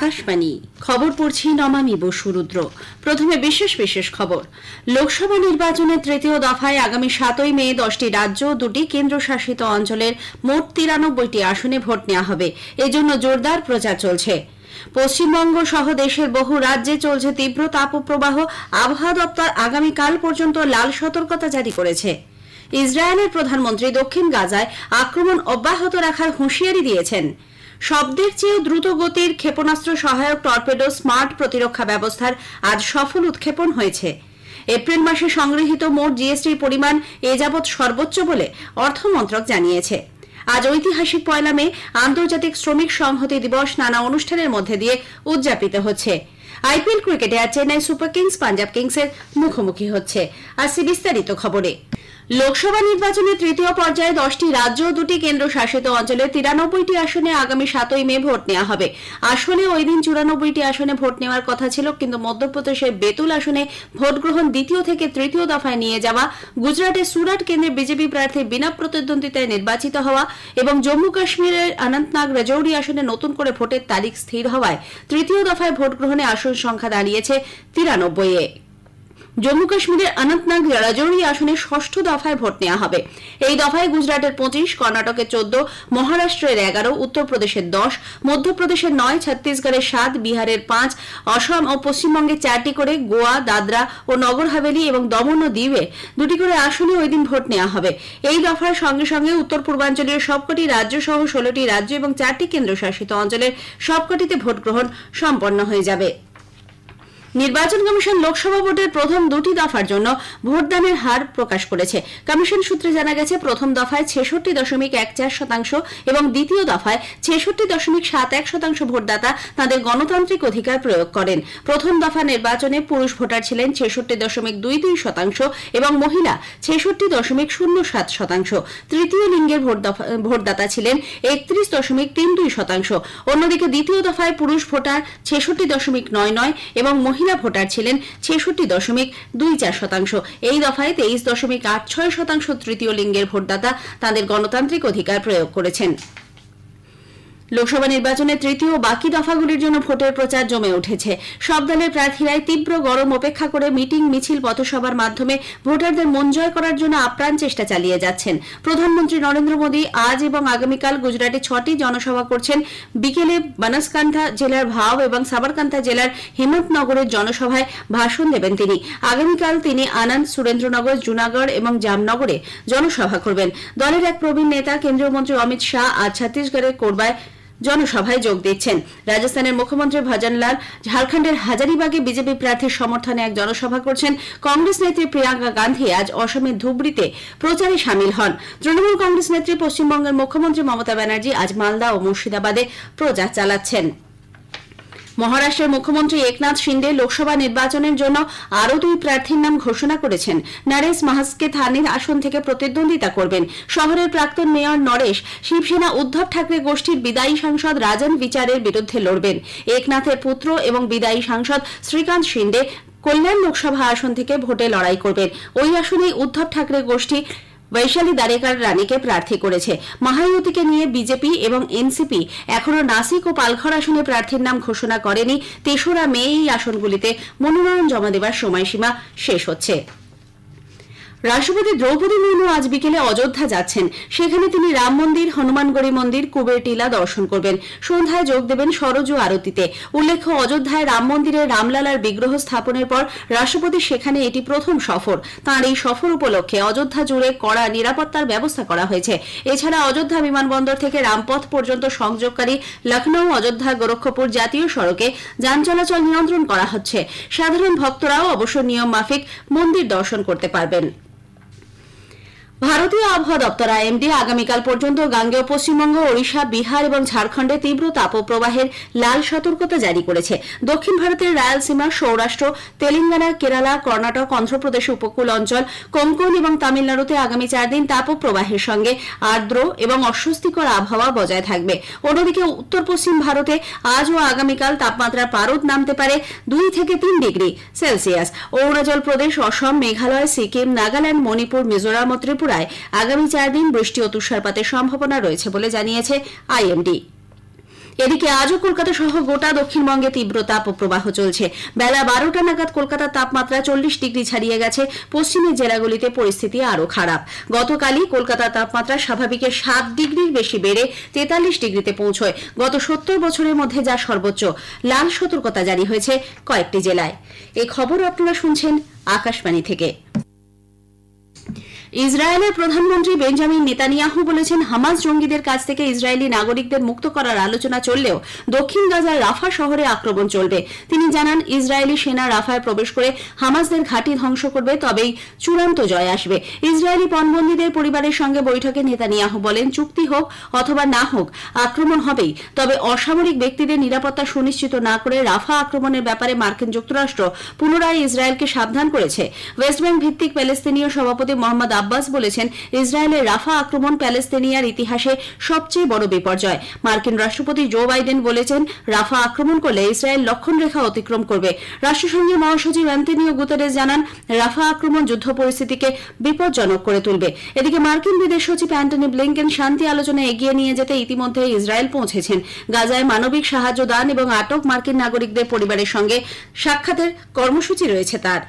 আকাশবাণী খবর পড়ছি নমামি বসুরুদ্র। প্রথমে বিশেষ বিশেষ খবর। লোকসভা নির্বাচনের তৃতীয় দফায় আগামী 7ই মে 10টি রাজ্য ও 2টি কেন্দ্রশাসিত অঞ্চলের মোট 93টি আসনে ভোট নেওয়া হবে। এজন্য জোরদার প্রচার চলছে। পশ্চিমবঙ্গ সহ দেশের বহু রাজ্যে চলছে তীব্র তাপপ্রবাহ। আবহাওয়া দপ্তর আগামীকাল পর্যন্ত লাল সতর্কতা জারি করেছে। ইসরায়েলের প্রধানমন্ত্রী দক্ষিণ গাজায় আক্রমণ অব্যাহত রাখার হুঁশিয়ারি দিয়েছেন। শব্দের চেয়েও দ্রুত গতির ক্ষেপণাস্ত্র সহায়ক টর্পেডো স্মার্ট প্রতিরক্ষা ব্যবস্থার আজ সফল উৎক্ষেপণ হয়েছে। এপ্রিল মাসে সংগৃহীত মোট জিএসটির পরিমাণ এ যাবৎ সর্বোচ্চ বলে অর্থমন্ত্রক জানিয়েছে। আজ ঐতিহাসিক 1 মে আন্তর্জাতিক শ্রমিক সংহতি দিবস নানা অনুষ্ঠানের মধ্যে দিয়ে উদযাপিত হচ্ছে। আইপিএল ক্রিকেটে আজ চেন্নাই সুপার কিংস পাঞ্জাব কিংসের মুখোমুখি হচ্ছে। আর বিস্তারিত খবরে, লোকসভা নির্বাচনের তৃতীয় পর্যায়ে 10টি রাজ্য ও 2টি কেন্দ্রশাসিত অঞ্চলের 93টি আসনে আগামী 7ই মে ভোট নেওয়া হবে। আসলে ওই দিন 94টি আসনে ভোট নেওয়ার কথা ছিল, কিন্তু মধ্যপ্রদেশের বেতুল আসনে ভোট গ্রহণ দ্বিতীয় থেকে তৃতীয় দফায় নিয়ে যাওয়া, গুজরাটের সুরাট কেন্দ্রে বিজেপি প্রার্থী বিনা প্রতিদ্বন্দ্বিতায় নির্বাচিত হওয়া এবং জম্মু কাশ্মীরের অনন্তনাগ রাজৌরি আসনে নতুন করে ভোটের তারিখ স্থির হওয়ায় তৃতীয় দফায় ভোট গ্রহণে আসন সংখ্যা দাঁড়িয়েছে 93-এ। জম্মু কাশ্মীরের অনন্তনাগ রাজৌরি আসনে 6ষ্ঠ দফায় ভোট নেওয়া হবে। এই দফায় গুজরাটের 25, কর্ণাটকের 14, মহারাষ্ট্রের 11, উত্তরপ্রদেশের 10, মধ্যপ্রদেশের 9, ছত্তিশগড়ের 7, বিহারের 5, অসম ও পশ্চিমবঙ্গে 4টি করে, গোয়া, দাদরা ও নগর হাভেলি এবং দমন ও দিউয়ে 2টি করে আসনে ওই দিন ভোট নেওয়া হবে। এই দফার সঙ্গে সঙ্গে উত্তর পূর্বাঞ্চলীয় সবকটি রাজ্য সহ 16টি রাজ্য এবং 4টি কেন্দ্রশাসিত অঞ্চলের সবকটিতে ভোট গ্রহণ সম্পন্ন হয়ে যাবে। নির্বাচন কমিশন লোকসভা ভোটের প্রথম 2টি দফার জন্য ভোটদানের হার প্রকাশ করেছে। কমিশন সূত্রে জানা গেছে, প্রথম দফায় 66.14% এবং দ্বিতীয় দফায় 66.71% ভোটদাতা তাদের গণতান্ত্রিক অধিকার প্রয়োগ করেন। প্রথম দফা নির্বাচনে পুরুষ ভোটার ছিলেন 66.22% এবং মহিলা 66.07%। তৃতীয় লিঙ্গের ভোটদাতা ছিলেন 31.32%। অন্যদিকে দ্বিতীয় দফায় পুরুষ ভোটার 66.99 এবং মহিলা ভোটার ছিলেন 66.24%। এই দফায় 23.86% তৃতীয় লিঙ্গের ভোটদাতা তাদের গণতান্ত্রিক অধিকার প্রয়োগ করেছেন। লোকসভা নির্বাচনের তৃতীয় ও বাকি দফাগুলির জন্য ভোটের প্রচার জমে উঠেছে। সব দলের প্রার্থীরাই তীব্র গরম উপেক্ষা করে মিটিং, মিছিল, পথসভার মাধ্যমে ভোটারদের মন জয় করার জন্য আপ্রাণ চেষ্টা চালিয়ে যাচ্ছেন। প্রধানমন্ত্রী নরেন্দ্র মোদী আজ এবং আগামীকাল গুজরাটে 6টি জনসভা করছেন। বিকেলে বানাসকান্থা জেলার ভাও এবং সাবরকান্থা জেলার হিম্মতনগরের জনসভায় ভাষণ দেবেন তিনি। আগামীকাল তিনি আনন্দ, সুরেন্দ্রনগর, জুনাগড় এবং জামনগরে জনসভা করবেন। দলের এক প্রবীণ নেতা কেন্দ্রীয় মন্ত্রী অমিত শাহ আজ ছত্তিশগড়ের কোরবায় জনসভায় যোগ দিচ্ছেন। রাজস্থানের মুখ্যমন্ত্রী ভজনলাল ঝাড়খণ্ডের হাজারিবাগে বিজেপি প্রার্থীর সমর্থনে এক জনসভা করছেন। কংগ্রেস নেত্রী প্রিয়াঙ্কা গান্ধী আজ অসমের ধুবড়িতে প্রচারে সামিল হন। তৃণমূল কংগ্রেস নেত্রী পশ্চিমবঙ্গের মুখ্যমন্ত্রী মমতা ব্যানার্জি আজ মালদা ও মুর্শিদাবাদে প্রচার চালাচ্ছেন। মহারাষ্ট্রের মুখ্যমন্ত্রী একনাথ শিন্ডে লোকসভা নির্বাচনের জন্য আরও 2 প্রার্থীর নাম ঘোষণা করেছেন। নরেশ মাহাসকে থানের আসন থেকে প্রতিদ্বন্দ্বিতা করবেন। শহরের প্রাক্তন মেয়র নরেশ শিবসেনা উদ্ধব ঠাকরে গোষ্ঠীর বিদায়ী সাংসদ রাজন বিচারের বিরুদ্ধে লড়বেন। একনাথের পুত্র এবং বিদায়ী সাংসদ শ্রীকান্ত শিন্ডে কল্যাণ লোকসভা আসন থেকে ভোটে লড়াই করবেন। ওই আসনেই উদ্ধব ঠাকরে গোষ্ঠী বৈশালী দারেকার রানীকে প্রার্থী করেছে। মহায়ুতিকে নিয়ে বিজেপি এবং এনসিপি এখনও নাসিক ও পালঘর আসনে প্রার্থীর নাম ঘোষণা করেনি। 3রা মে এই আসনগুলিতে মনোনয়ন জমা দেওয়ার সময়সীমা শেষ হচ্ছে। রাষ্ট্রপতি দ্রৌপদী মুর্মু আজ বিকেলে অযোধ্যা যাচ্ছেন। সেখানে তিনি রাম মন্দির, হনুমানগড়ি মন্দির, কুবের টিলা দর্শন করবেন। সন্ধ্যায় যোগ দেবেন সরজু আরতিতে। উল্লেখ্য, অযোধ্যায় রাম মন্দিরে রামলালার বিগ্রহ স্থাপনের পর রাষ্ট্রপতি সেখানে এটি প্রথম সফর। তাঁর এই সফর উপলক্ষে অযোধ্যা জুড়ে কড়া নিরাপত্তার ব্যবস্থা করা হয়েছে। এছাড়া অযোধ্যা বিমানবন্দর থেকে রামপথ পর্যন্ত সংযোগকারী লখনৌ অযোধ্যা গোরক্ষপুর জাতীয় সড়কে যান চলাচল নিয়ন্ত্রণ করা হচ্ছে। সাধারণ ভক্তরাও অবশ্য নিয়ম মাফিক মন্দির দর্শন করতে পারবেন। ভারতীয় আবহাওয়া দপ্তর আইএমডি আগামীকাল পর্যন্ত গাঙ্গেয় পশ্চিমবঙ্গ, ওড়িশা, বিহার এবং ঝাড়খণ্ডে তীব্র তাপপ্রবাহের লাল সতর্কতা জারি করেছে। দক্ষিণ ভারতের রায়ালসীমা, সৌরাষ্ট্র, তেলেঙ্গানা, কেরালা, কর্ণাটক, অন্ধ্রপ্রদেশ উপকূল অঞ্চল, কোঙ্কণ এবং তামিলনাড়ুতে আগামী 4 দিন তাপপ্রবাহের সঙ্গে আর্দ্র এবং অস্বস্তিকর আবহাওয়া বজায় থাকবে। অন্যদিকে উত্তর পশ্চিম ভারতে আজ ও আগামীকাল তাপমাত্রার পারদ নামতে পারে 2 থেকে 3 ডিগ্রি সেলসিয়াস। অরুণাচল প্রদেশ, অসম, মেঘালয়, সিকিম, নাগাল্যান্ড, মণিপুর, মিজোরাম ও ত্রিপুরায় আগামী 4 দিন বৃষ্টি ও তুষারপাতের সম্ভাবনা রয়েছে বলে জানিয়েছে আইএমডি। এদিকে আজও কলকাতা সহ গোটা দক্ষিণবঙ্গে তীব্র তাপপ্রবাহ চলছে। বেলা 12টা নাগাদ কলকাতার তাপমাত্রা 40 ডিগ্রি ছাড়িয়ে গেছে। পশ্চিমের জেলাগুলিতে পরিস্থিতি আরও খারাপ। গতকালই কলকাতার তাপমাত্রা স্বাভাবিকের 7 ডিগ্রির বেশি বেড়ে 43 ডিগ্রিতে পৌঁছয়। গত 70 বছরের মধ্যে যা সর্বোচ্চ। লাল সতর্কতা জারি হয়েছে কয়েকটি জেলায়। এই খবর আপনারা শুনছেন আকাশবাণী থেকে। ইসরায়েলের প্রধানমন্ত্রী বেঞ্জামিন নেতানিয়াহু বলেছেন, হামাস জঙ্গিদের কাছ থেকে ইসরায়েলি নাগরিকদের মুক্ত করার আলোচনা চললেও দক্ষিণ গাজার রাফা শহরে আক্রমণ চলবে। তিনি জানান, ইসরায়েলি সেনা রাফায় প্রবেশ করে হামাসদের ঘাঁটি ধ্বংস করবে, তবেই চূড়ান্ত জয় আসবে। ইসরায়েলি পণবন্দীদের পরিবারের সঙ্গে বৈঠকে নেতানিয়াহু বলেন, চুক্তি হোক অথবা না হোক আক্রমণ হবেই, তবে অসামরিক ব্যক্তিদের নিরাপত্তা সুনিশ্চিত না করে রাফা আক্রমণের ব্যাপারে মার্কিন যুক্তরাষ্ট্র পুনরায় ইসরায়েলকে সাবধান করেছে। ওয়েস্ট ব্যাংক ভিত্তিক প্যালেস্তিনীয় সভাপতি মোহাম্মদ আব্বাস বলেছেন, ইসরায়েলের রাফা আক্রমণ প্যালেস্তিনিয়ার ইতিহাসে সবচেয়ে বড় বিপর্যয়। মার্কিন রাষ্ট্রপতি জো বাইডেন বলেছেন, রাফা আক্রমণ করলে ইসরায়েল লক্ষণরেখা অতিক্রম করবে। রাষ্ট্রসংঘের মহাসচিব অ্যান্টনিও গুতেরেস জানান, রাফা আক্রমণ যুদ্ধ পরিস্থিতিকে বিপজ্জনক করে তুলবে। এদিকে মার্কিন বিদেশ সচিব অ্যান্টনি ব্লিংকেন শান্তি আলোচনা এগিয়ে নিয়ে যেতে ইতিমধ্যে ইসরায়েল পৌঁছেছেন। গাজায় মানবিক সাহায্য দান এবং আটক মার্কিন নাগরিকদের পরিবারের সঙ্গে সাক্ষাতের কর্মসূচি রয়েছে তার।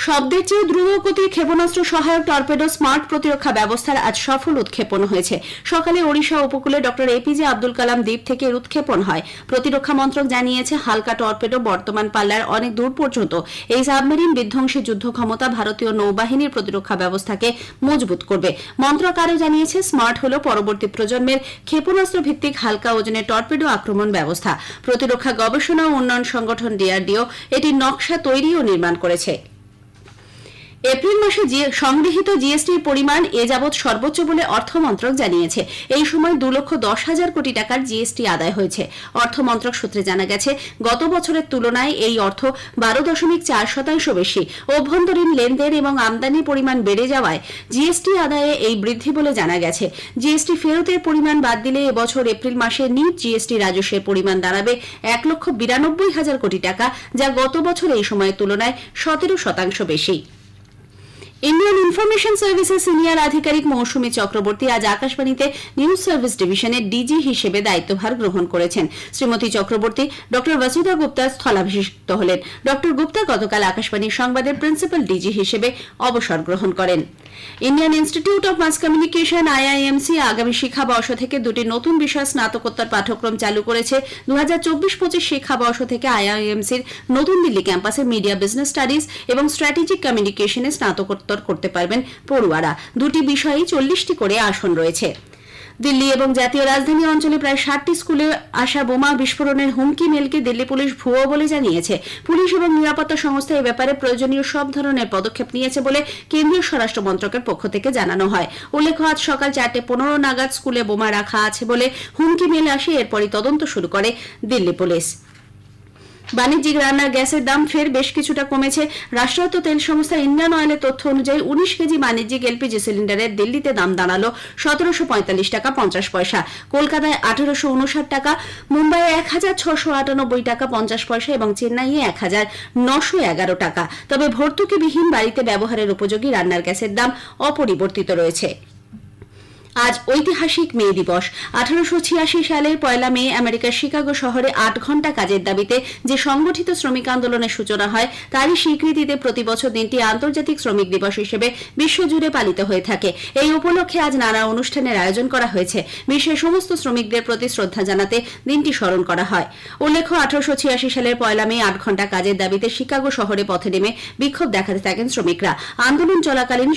শব্দের চেয়ে দ্রুতগতির ক্ষেপণাস্ত্র সহায়ক টর্পেডো স্মার্ট প্রতিরক্ষা ব্যবস্থার আজ সফল উৎক্ষেপণ হয়েছে। সকালে ওড়িশা উপকূলে ডক্টর এপিজে আব্দুল কালাম দ্বীপ থেকে উৎক্ষেপণ হয়। প্রতিরক্ষা মন্ত্রক জানিয়েছে, হালকা টর্পেডো বর্তমান পাল্লার অনেক দূর পর্যন্ত এই সাবমেরিন বিধ্বংসী যুদ্ধ ক্ষমতা ভারতীয় নৌবাহিনীর প্রতিরক্ষা ব্যবস্থাকে মজবুত করবে। মন্ত্রক আরও জানিয়েছে, স্মার্ট হল পরবর্তী প্রজন্মের ক্ষেপণাস্ত্র ভিত্তিক হালকা ওজনের টর্পেডো আক্রমণ ব্যবস্থা। প্রতিরক্ষা গবেষণা ও উন্নয়ন সংগঠন ডিআরডিও এটির নকশা তৈরি ও নির্মাণ করেছে। এপ্রিল মাসে সংগৃহীত জিএসটির পরিমাণ এ যাবৎ সর্বোচ্চ বলে অর্থমন্ত্রক জানিয়েছে। এই সময় 2,10,000 কোটি টাকার জিএসটি আদায় হয়েছে। অর্থমন্ত্রক সূত্রে জানা গেছে, গত বছরের তুলনায় এই অর্থ 12.4% বেশি। অভ্যন্তরীণ লেনদেন এবং আমদানির পরিমাণ বেড়ে যাওয়ায় জিএসটি আদায়ে এই বৃদ্ধি বলে জানা গেছে। জিএসটি ফেরতের পরিমাণ বাদ দিলে এবছর এপ্রিল মাসে নিট জিএসটি রাজস্বের পরিমাণ দাঁড়াবে 1,92,000 কোটি টাকা, যা গত বছর এই সময়ের তুলনায় 17% বেশি। ইন্ডিয়ান ইনফরমেশন সার্ভিসের সিনিয়র আধিকারিক মৌসুমী চক্রবর্তী আজ আকাশবাণীতে নিউজ সার্ভিস ডিভিশনের ডিজি হিসেবে দায়িত্বভার গ্রহণ করেছেন। শ্রীমতী চক্রবর্তী ডক্টর বসুধা গুপ্তার স্থলাভিষিক্ত হলেন। ডক্টর গুপ্তা গতকাল আকাশবাণীর সংবাদের প্রিন্সিপাল ডিজি হিসেবে অবসর গ্রহণ করেন। Indian institute of mass communication IIMC আগামী শিক্ষাবর্ষ থেকে দুটি নতুন বিষয় স্নাতকোত্তর পাঠ্যক্রম চালু করেছে। 2024-25 শিক্ষাবর্ষ থেকে আইআইএমসির নতুন দিল্লি ক্যাম্পাসে মিডিয়া বিজনেস স্টাডিজ এবং স্ট্র্যাটেজিক কমিউনিকেশনে স্নাতকোত্তর করতে পারবেন পড়ুয়ারা। দুটি বিষয়েই 40টি করে আসন রয়েছে। দিল্লি এবং জাতীয় রাজধানী অঞ্চলে প্রায় 60টি স্কুলে আসা বোমা বিস্ফোরণের হুমকি মেলকে দিল্লি পুলিশ ভুয়ো বলে জানিয়েছে। পুলিশ এবং নিরাপত্তা সংস্থা এ ব্যাপারে প্রয়োজনীয় সব ধরনের পদক্ষেপ নিয়েছে বলে কেন্দ্রীয় স্বরাষ্ট্র মন্ত্রকের পক্ষ থেকে জানানো হয়। উল্লেখ্য, আজ সকাল 4:15 নাগাদ স্কুলে বোমা রাখা আছে বলে হুমকি মেল আসে। এরপরই তদন্ত শুরু করে দিল্লি পুলিশ। বাণিজ্যিক রান্নার গ্যাসের দাম ফের বেশ কিছুটা কমেছে। রাষ্ট্রায়ত্ত তেল সংস্থা ইন্ডিয়ান অয়েলের তথ্য অনুযায়ী 19 কেজি বাণিজ্যিক এলপিজি সিলিন্ডারের দিল্লিতে দাম দাঁড়ালো 1745 টাকা 50 পয়সা, কলকাতায় 1859 টাকা, মুম্বাইয়ে 1698 টাকা 50 পয়সা এবং চেন্নাইয়ে 1911 টাকা। তবে ভর্তুকিবিহীন বাড়িতে ব্যবহারের উপযোগী রান্নার গ্যাসের দাম অপরিবর্তিত রয়েছে। আজ ঐতিহাসিক মে দিবস। 1886 সালের 1 মে আমেরিকার শিকাগো শহরে 8 ঘণ্টা কাজের দাবিতে যে সংগঠিত শ্রমিক আন্দোলনের সূচনা হয়, তারই স্বীকৃতিতে প্রতি বছর দিনটি আন্তর্জাতিক শ্রমিক দিবস হিসেবে বিশ্বজুড়ে পালিত হয়ে থাকে। এই উপলক্ষে আজ নানা অনুষ্ঠানের আয়োজন করা হয়েছে। বিশ্বের সমস্ত শ্রমিকদের প্রতি শ্রদ্ধা জানাতে দিনটি স্মরণ করা হয়। উল্লেখ্য, 1886 সালের 1 মে 8 ঘণ্টা কাজের দাবিতে শিকাগো শহরে পথে নেমে বিক্ষোভ দেখাতে থাকেন শ্রমিকরা। আন্দোলন চলাকালীন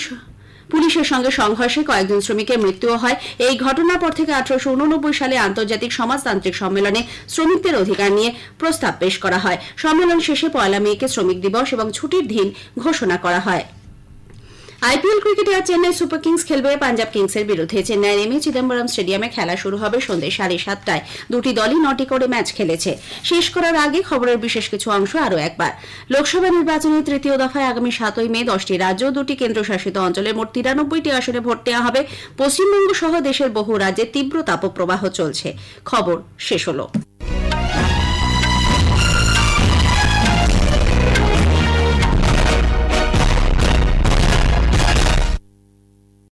পুলিশের সঙ্গে সংঘর্ষে কয়েকজন শ্রমিকের মৃত্যুও হয়। এই ঘটনার পর থেকে 1889 সালে আন্তর্জাতিক সমাজতান্ত্রিক সম্মেলনে শ্রমিকদের অধিকার নিয়ে প্রস্তাব পেশ করা হয়। সম্মেলন শেষে 1 মেকে শ্রমিক দিবস এবং ছুটির দিন ঘোষণা করা হয়। আইপিএল ক্রিকেটে আজ চেন্নাই সুপার কিংস খেলবে পাঞ্জাব কিংসের বিরুদ্ধে। চেন্নাইয়ের এমএ চিদম্বরম স্টেডিয়ামে খেলা শুরু হবে সন্ধ্যে 7:30টায়। দুটি দলই 9টি করে ম্যাচ খেলেছে। শেষ করার আগে খবরের বিশেষ কিছু অংশ আরও একবার। লোকসভা নির্বাচনের তৃতীয় দফায় আগামী 7 মে 10টি রাজ্য, 2টি কেন্দ্রশাসিত অঞ্চলের মোট 93টি আসনে ভোট নেওয়া হবে। পশ্চিমবঙ্গ সহ দেশের বহু রাজ্যে তীব্র তাপপ্রবাহ চলছে। খবর শেষ হলো।